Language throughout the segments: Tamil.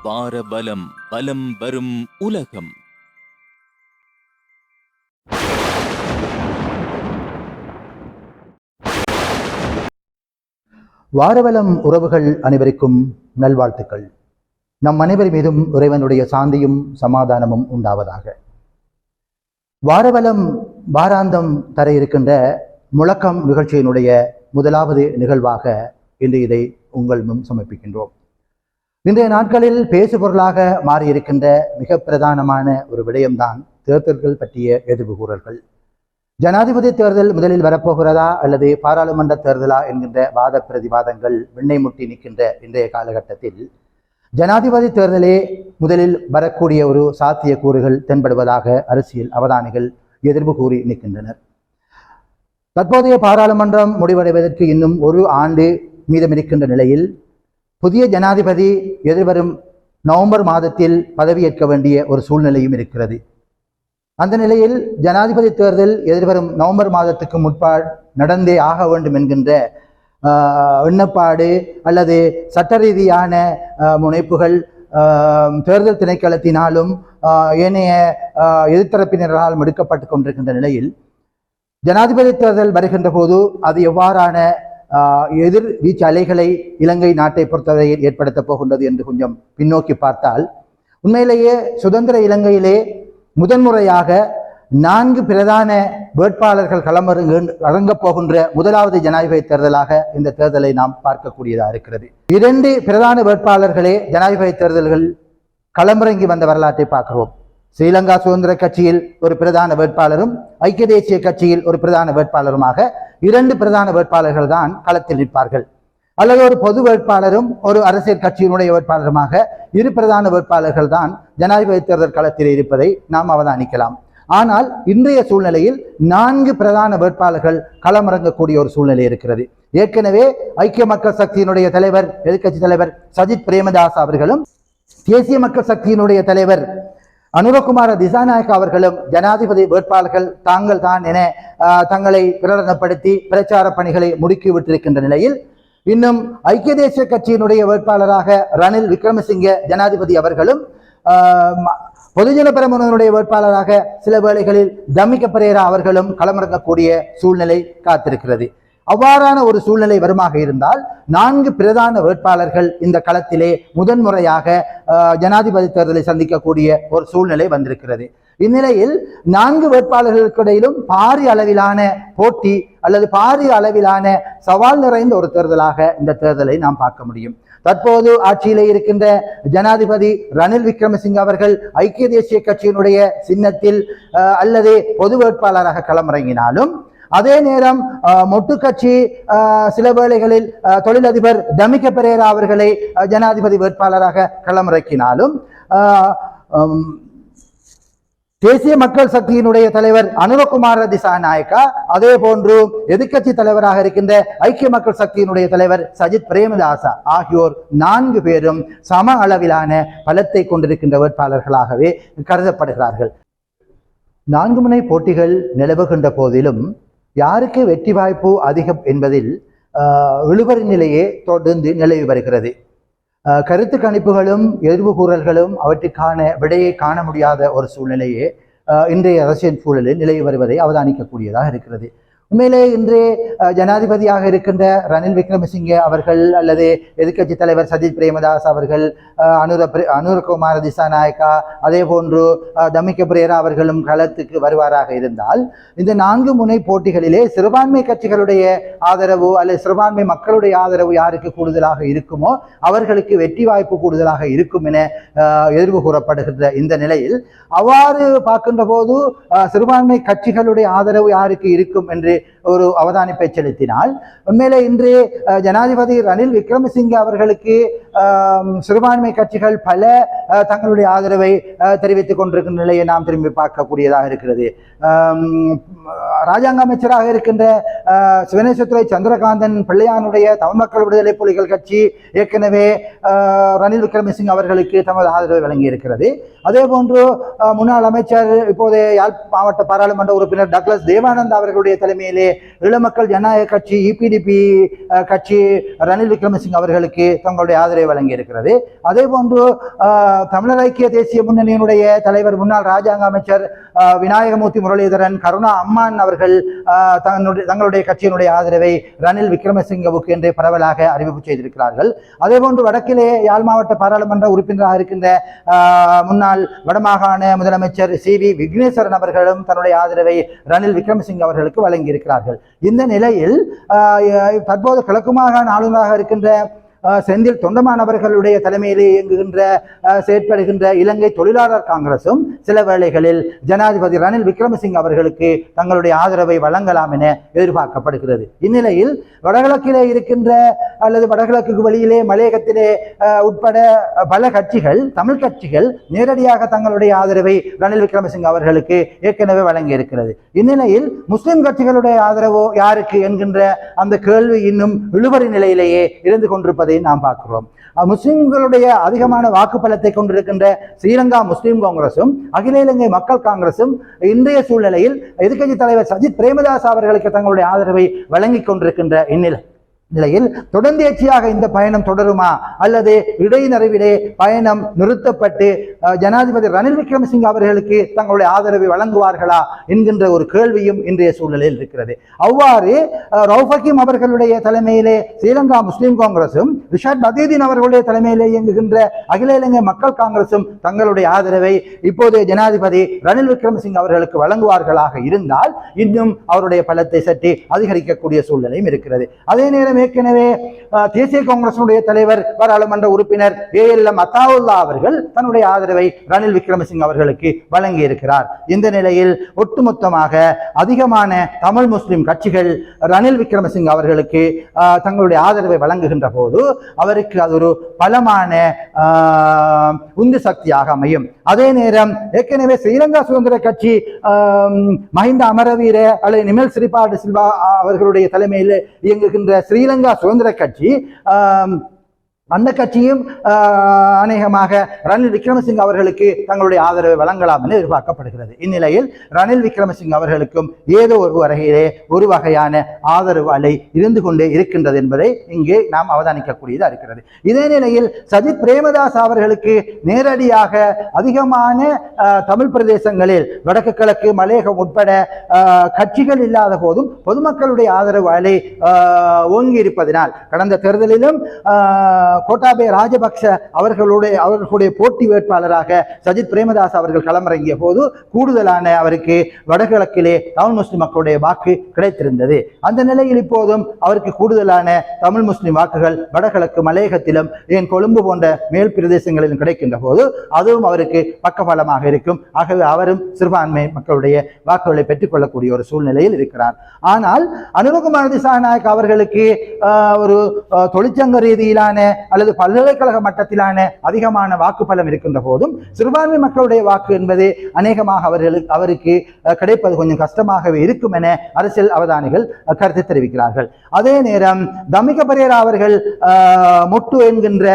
வாரபலம் பலம் வரும் உலகம். வாரவலம் உறவுகள் அனைவருக்கும் நல்வாழ்த்துக்கள். நம் அனைவர் மீதும் இறைவனுடைய சாந்தியும் சமாதானமும் உண்டாவதாக. வாரவலம் வாராந்தம் தர இருக்கின்ற முழக்கம் நிகழ்ச்சியினுடைய முதலாவது நிகழ்வாக இன்று இதை உங்கள் முன் சமர்ப்பிக்கின்றோம். இன்றைய நாட்களில் பேசுபொருளாக மாறியிருக்கின்ற மிக பிரதானமான ஒரு விடயம்தான் தேர்தல்கள் பற்றிய எதிர்வு கூறல்கள். ஜனாதிபதி தேர்தல் முதலில் வரப்போகிறதா அல்லது பாராளுமன்ற தேர்தலா என்கின்ற வாத பிரதிவாதங்கள் விண்ணை முட்டி நிற்கின்ற இன்றைய காலகட்டத்தில் ஜனாதிபதி தேர்தலே முதலில் வரக்கூடிய ஒரு சாத்திய கூறுகள் தென்படுவதாக அரசியல் அவதானிகள் எதிர்ப்பு கூறி நிற்கின்றனர். தற்போதைய பாராளுமன்றம் முடிவடைவதற்கு இன்னும் ஒரு ஆண்டு மீதமிருக்கின்ற நிலையில் புதிய ஜனாதிபதி எதிர்வரும் நவம்பர் மாதத்தில் பதவியேற்க வேண்டிய ஒரு சூழ்நிலையும் இருக்கிறது. அந்த நிலையில் ஜனாதிபதி தேர்தல் எதிர்வரும் நவம்பர் மாதத்துக்கு முன்பாடு நடந்தே ஆக வேண்டும் என்கின்ற எண்ணப்பாடு அல்லது சட்ட ரீதியான முனைப்புகள் தேர்தல் திணைக்களத்தினாலும் ஏனைய எதிர்த்தரப்பினரால் எடுக்கப்பட்டு கொண்டிருக்கின்ற நிலையில் ஜனாதிபதி தேர்தல் வருகின்ற போது அது எவ்வாறான எதிர் வீச்சு அலைகளை இலங்கை நாட்டை பொறுத்தவரையில் ஏற்படுத்தப் போகின்றது என்று கொஞ்சம் பின்னோக்கி பார்த்தால், உண்மையிலேயே சுதந்திர இலங்கையிலே முதன்முறையாக 4 பிரதான வேட்பாளர்கள் களமிறங்கப் போகின்ற முதலாவது ஜனாதிபதி தேர்தலாக இந்த தேர்தலை நாம் பார்க்கக்கூடியதாக இருக்கிறது. 2 பிரதான வேட்பாளர்களே ஜனாதிபதி தேர்தல்கள் களமிறங்கி வந்த வரலாற்றை பார்க்கிறோம். ஸ்ரீலங்கா சுதந்திர கட்சியில் ஒரு பிரதான வேட்பாளரும் ஐக்கிய தேசிய கட்சியில் ஒரு பிரதான வேட்பாளருமாக 2 பிரதான வேட்பாளர்கள் தான் களத்தில் நிற்பார்கள். அல்லது ஒரு பொது வேட்பாளரும் ஒரு அரசியல் கட்சியினுடைய வேட்பாளருமாக 2 பிரதான வேட்பாளர்கள் தான் ஜனாதிபதி தேர்தல் களத்தில் இருப்பதை நாம் அவதானிக்கலாம். ஆனால் இன்றைய சூழ்நிலையில் 4 பிரதான வேட்பாளர்கள் களமிறங்கக்கூடிய ஒரு சூழ்நிலை இருக்கிறது. ஏற்கனவே ஐக்கிய மக்கள் சக்தியினுடைய தலைவர் எதிர்க்கட்சி தலைவர் சஜித் பிரேமதாஸ் அவர்களும் தேசிய மக்கள் சக்தியினுடைய தலைவர் அனுரகுமார திசாநாயக்கா அவர்களும் ஜனாதிபதி வேட்பாளர்கள் தாங்கள் தான் என தங்களை பிரகடனப்படுத்தி பிரச்சார பணிகளை முடுக்கிவிட்டிருக்கின்ற நிலையில் இன்னும் ஐக்கிய தேசிய கட்சியினுடைய வேட்பாளராக ரணில் விக்ரமசிங்க ஜனாதிபதி அவர்களும் பொதுஜன பெரமுனனுடைய வேட்பாளராக சில வேளைகளில் தம்மிக்க பிரேரா அவர்களும் களமிறங்கக்கூடிய சூழ்நிலை காத்திருக்கிறது. அவ்வாறான ஒரு சூழ்நிலை வருமாக இருந்தால் 4 பிரதான வேட்பாளர்கள் இந்த களத்திலே முதன்முறையாக ஜனாதிபதி தேர்தலை சந்திக்கக்கூடிய ஒரு சூழ்நிலை வந்திருக்கிறது. இந்நிலையில் 4 வேட்பாளர்களுக்கு இடையிலும் பாரிய அளவிலான போட்டி அல்லது பாரிய அளவிலான சவால் நிறைந்த ஒரு தேர்தலாக இந்த தேர்தலை நாம் பார்க்க முடியும். தற்போது ஆட்சியிலே இருக்கின்ற ஜனாதிபதி ரணில் விக்ரமசிங்க அவர்கள் ஐக்கிய தேசிய கட்சியினுடைய சின்னத்தில் அல்லது பொது வேட்பாளராக களமிறங்கினாலும், அதே நேரம் மொட்டு கட்சி சில வேளைகளில் தொழிலதிபர் தமிக்க பெரேரா அவர்களை ஜனாதிபதி வேட்பாளராக களமிறக்கினாலும், தேசிய மக்கள் சக்தியினுடைய தலைவர் அனுரகுமார திசாநாயக்கா அதே போன்று எதிர்க்கட்சி தலைவராக இருக்கின்ற ஐக்கிய மக்கள் சக்தியினுடைய தலைவர் சஜித் பிரேமதாசா ஆகியோர் 4 பேரும் சம அளவிலான பலத்தை கொண்டிருக்கின்ற வேட்பாளர்களாகவே கருதப்படுகிறார்கள். 4 முனை போட்டிகள் நிலவுகின்ற போதிலும் யாருக்கு வெற்றி வாய்ப்பு அதிகம் என்பதில் இழுபறி நிலையே தொடர்ந்து நிலவி வருகிறது. கருத்து கணிப்புகளும் எதிர்வு கூறல்களும் அவற்றுக்கான விடையை காண முடியாத ஒரு சூழ்நிலையே இன்றைய அரசியல் சூழலில் நிலவி வருவதை அவதானிக்கக்கூடியதாக இருக்கிறது. உண்மையிலே இன்றைய ஜனாதிபதியாக இருக்கின்ற ரணில் விக்ரமசிங்கே அவர்கள் அல்லது எதிர்க்கட்சி தலைவர் சஜித் பிரேமதாஸ் அவர்கள் அனுரகுமார திசாநாயக்கா அதே போன்று தமிக்க பிரேரா அவர்களும் களத்துக்கு வருவாராக இருந்தால், இந்த 4 முனை போட்டிகளிலே சிறுபான்மை கட்சிகளுடைய ஆதரவு அல்லது சிறுபான்மை மக்களுடைய ஆதரவு யாருக்கு கூடுதலாக இருக்குமோ அவர்களுக்கு வெற்றி வாய்ப்பு கூடுதலாக இருக்கும் என எதிர்வு கூறப்படுகின்ற இந்த நிலையில் அவ்வாறு பார்க்கின்ற போது சிறுபான்மை கட்சிகளுடைய ஆதரவு யாருக்கு இருக்கும் என்று ஒரு அவதானிப்பை செலுத்தினால், உண்மையிலே இன்று ஜனாதிபதி ரணில் விக்ரமசிங்கே அவர்களுக்கு சிறுபான்மை கட்சிகள் பல தங்களுடைய ஆதரவை தெரிவித்துக் கொண்டிருக்கின்ற நிலையை நாம் திரும்பி பார்க்கக்கூடியதாக இருக்கிறது. ராஜாங்க அமைச்சராக இருக்கின்ற சிவனேசத்துறை சந்திரகாந்தன் பிள்ளையானுடைய தமிழ் மக்கள் விடுதலை புலிகள் கட்சி ஏற்கனவே ரணில் விக்ரமசிங்கே அவர்களுக்கு தமது ஆதரவை வழங்கி இருக்கிறது. அதே போன்று முன்னாள் அமைச்சர் இப்போதைய யாழ் மாவட்ட பாராளுமன்ற உறுப்பினர் டக்ளஸ் தேவானந்தா அவர்களுடைய தலைமையிலே ஈழமக்கள் ஜனநாயக கட்சி EPDP கட்சி ரணில் விக்ரமசிங்கே அவர்களுக்கு தங்களுடைய ஆதரவை ஆதரவை வழங்கியிருக்கிறது. அதே போன்று தமிழர் ஐக்கிய தேசிய முன்னணியினுடைய தலைவர் முன்னாள் ராஜாங்க அமைச்சர் விநாயகமூர்த்தி முரளிதரன், கருணா அம்மான் அவர்கள் தங்களுடைய கட்சியினுடைய ஆதரவை ரணில் விக்ரமசிங்கவுக்கு என்றே பரவலாக அறிவிப்பு செய்திருக்கிறார்கள். அதே போன்று வடக்கிலே யாழ் மாவட்ட பாராளுமன்ற உறுப்பினராக இருக்கின்ற முன்னாள் வடமாகாண முதலமைச்சர் சி.வி. விக்னேஸ்வரன் அவர்களும் தன்னுடைய ஆதரவை ரணில் விக்ரமசிங்க அவர்களுக்கு வழங்கியிருக்கிறார்கள். இந்த நிலையில் தற்போது கிழக்கு மாகாண ஆளுநராக இருக்கின்ற செந்தில் தொண்டமான் அவர்களுடைய தலைமையிலே இயங்குகின்ற செயற்படுகின்ற இலங்கை தொழிலாளர் காங்கிரசும் சில வேளைகளில் ஜனாதிபதி ரணில் விக்ரமசிங்க அவர்களுக்கு தங்களுடைய ஆதரவை வழங்கலாம் என எதிர்பார்க்கப்படுகிறது. இந்நிலையில் வடகிழக்கிலே இருக்கின்ற அல்லது வடகிழக்கு வெளியிலே மலையகத்திலே உட்பட பல கட்சிகள், தமிழ் கட்சிகள் நேரடியாக தங்களுடைய ஆதரவை ரணில் விக்ரமசிங்க அவர்களுக்கு ஏற்கனவே வழங்கி இருக்கிறது. இந்நிலையில் முஸ்லிம் கட்சிகளுடைய ஆதரவோ யாருக்கு என்கின்ற அந்த கேள்வி இன்னும் இழுபறி நிலையிலேயே இருந்து கொண்டிருப்பதை நாம் பார்க்கிறோம். முஸ்லிம்களுடைய அதிகமான வாக்குப்பலத்தை கொண்டிருக்கின்ற ஸ்ரீலங்கா முஸ்லிம் காங்கிரசும் அகில இலங்கை மக்கள் காங்கிரசும் இன்றைய சூழ்நிலையில் எதிர்க்கட்சி தலைவர் சஜித் பிரேமதாஸ் அவர்களுக்கு தங்களுடைய ஆதரவை வழங்கிக் கொண்டிருக்கின்ற நிலையில் தொடர்ந்தேர்ச்சியாக இந்த பயணம் தொடருமா அல்லது இடைநடுவிலே பயணம் நிறுத்தப்பட்டு ஜனாதிபதி ரணில் விக்ரமசிங்க அவர்களுக்கு தங்களுடைய ஆதரவை வழங்குவார்களா என்கின்ற ஒரு கேள்வியும் இன்றைய சூழ்நிலையில் இருக்கிறது. அவ்வாறு ரவுஃப் ஹக்கீம் அவர்களுடைய தலைமையிலே ஸ்ரீலங்கா முஸ்லிம் காங்கிரசும் ரிஷாட் பதீதீன் அவர்களுடைய தலைமையிலே இயங்குகின்ற அகில இலங்கை மக்கள் காங்கிரசும் தங்களுடைய ஆதரவை இப்போதைய ஜனாதிபதி ரணில் விக்ரமசிங்க அவர்களுக்கு வழங்குவார்களாக இருந்தால் இன்னும் அவருடைய பலத்தை சற்று அதிகரிக்கக்கூடிய சூழ்நிலையும் இருக்கிறது. அதே நேரம் ஏற்கனவே தேசிய காங்கிரசுடைய தலைவர் பாராளுமன்ற உறுப்பினர் ஏஎல்எம் அத்தாவுல்லா அவர்கள் தன்னுடைய ஆதரவை ரணில் விக்ரமசிங்க அவர்களுக்கு வழங்கி இருக்கிறார். இந்த நிலையில் ஒட்டுமொத்தமாக அதிகமான தமிழ் முஸ்லிம் கட்சிகள் ரணில் விக்ரமசிங்க அவர்களுக்கு தங்களுடைய ஆதரவை வழங்குகின்ற போது அவருக்கு அது ஒரு பலமான உந்து சக்தியாக அமையும். அதே நேரம் ஏற்கனவே ஸ்ரீலங்கா சுதந்திர கட்சி மஹிந்த அமரவீர அல்லது நிமல் சிறிபால சில்வா அவர்களுடைய தலைமையில் இயங்குகின்ற ஸ்ரீலங்கா சுதந்திர கட்சி, அந்த கட்சியும் அநேகமாக ரணில் விக்ரமசிங்க அவர்களுக்கு தங்களுடைய ஆதரவை வழங்கலாம் என எதிர்பார்க்கப்படுகிறது. இந்நிலையில் ரணில் விக்ரமசிங்க அவர்களுக்கும் ஏதோ ஒரு வகையான ஆதரவு அலை இருந்து கொண்டே இருக்கின்றது என்பதை இங்கே நாம் அவதானிக்கக்கூடியதாக இருக்கிறது. இதே நிலையில் சஜித் பிரேமதாஸ் அவர்களுக்கு நேரடியாக அதிகமான தமிழ் பிரதேசங்களில் வடக்கு கிழக்கு மலையகம் உட்பட கட்சிகள் இல்லாத போதும் பொதுமக்களுடைய ஆதரவு அலை ஓங்கி இருப்பதனால் கடந்த தேர்தலிலும் கோட்டாபய ராஜபக்ஷ அவர்களுடைய போட்டி வேட்பாளராக சஜித் பிரேமதாஸ் அவர்கள் களமிறங்கிய போது கூடுதலான அவருக்கு வடகிழக்கிலே தமிழ் முஸ்லிம் மக்களுடைய வாக்கு கிடைத்திருந்தது. அந்த நிலையில் இப்போதும் அவருக்கு கூடுதலான தமிழ் முஸ்லிம் வாக்குகள் வடகிழக்கு மலையகத்திலும் ஏன் கொழும்பு போன்ற மேல் பிரதேசங்களிலும் கிடைக்கின்ற போது அதுவும் அவருக்கு பக்கபலமாக இருக்கும். ஆகவே அவரும் சிறுபான்மை மக்களுடைய வாக்குகளை பெற்றுக் கொள்ளக்கூடிய ஒரு சூழ்நிலையில் இருக்கிறார். ஆனால் அனுரகுமார் திசாநாயக் அவர்களுக்கு ஒரு தொழிற்சங்க ரீதியிலான அல்லது பல்கலைக்கழக மட்டத்திலான அதிகமான வாக்கு பலம் இருக்கின்ற போதும் சிறுபான்மை மக்களுடைய வாக்கு என்பது அநேகமாக அவருக்கு கிடைப்பது கொஞ்சம் கஷ்டமாகவே இருக்கும் என அரசியல் அவதானிகள் கருத்து தெரிவிக்கிறார்கள். அதே நேரம் தமிக பரேரா அவர்கள் மொட்டு என்கின்ற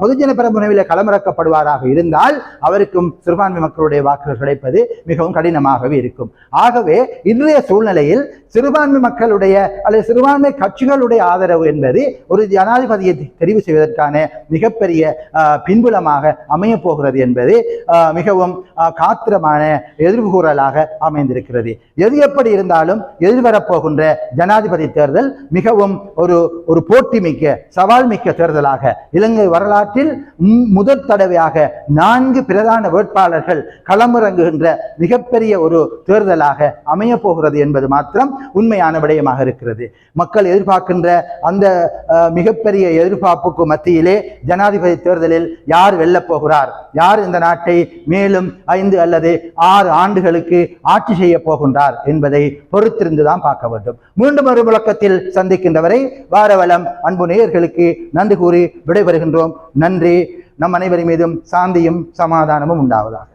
பொதுஜன பெரமுனவில் களமிறக்கப்படுவாராக இருந்தால் அவருக்கும் சிறுபான்மை மக்களுடைய வாக்குகள் கிடைப்பது மிகவும் கடினமாகவே இருக்கும். ஆகவே இன்றைய சூழ்நிலையில் சிறுபான்மை மக்களுடைய அல்லது சிறுபான்மை கட்சிகளுடைய ஆதரவு என்பது ஒரு ஜனாதிபதியை தெரிவு செய்வதற்கான மிகப்பெரிய பின்புலமாக அமைய போகிறது என்பது மிகவும் காத்திரமான எதிர்கூறலாக அமைந்திருக்கிறது. எது எப்படி இருந்தாலும் எதிர்வரப்போகின்ற ஜனாதிபதி தேர்தல் மிகவும் ஒரு போட்டி மிக்க சவால் மிக்க தேர்தலாக இலங்கை வரலாற்றில் முதல் தடவையாக 4 பிரதான வேட்பாளர்கள் களமிறங்குகின்ற மிகப்பெரிய ஒரு தேர்தலாக அமைய போகிறது என்பது மாத்திரம் உண்மையான விடயமாக இருக்கிறது. மக்கள் எதிர்பார்க்கின்ற அந்த மிகப்பெரிய எதிர்பார்ப்புக்கு மத்தியிலே ஜனாதிபதி தேர்தலில் யார் வெல்லப் போகிறார், யார் இந்த நாட்டை மேலும் 5 அல்லது 6 ஆண்டுகளுக்கு ஆட்சி செய்ய போகின்றார் என்பதை பொறுத்திருந்துதான் பார்க்க வேண்டும். மீண்டும் ஒரு முழக்கத்தில் சந்திக்கின்றவரை வாரவலம் அன்பு நேயர்களுக்கு நன்றி கூறி விடைபெறுகின்றோம். நன்றி. நம் அனைவரின் மீதும் சாந்தியும் சமாதானமும் உண்டாவதாக.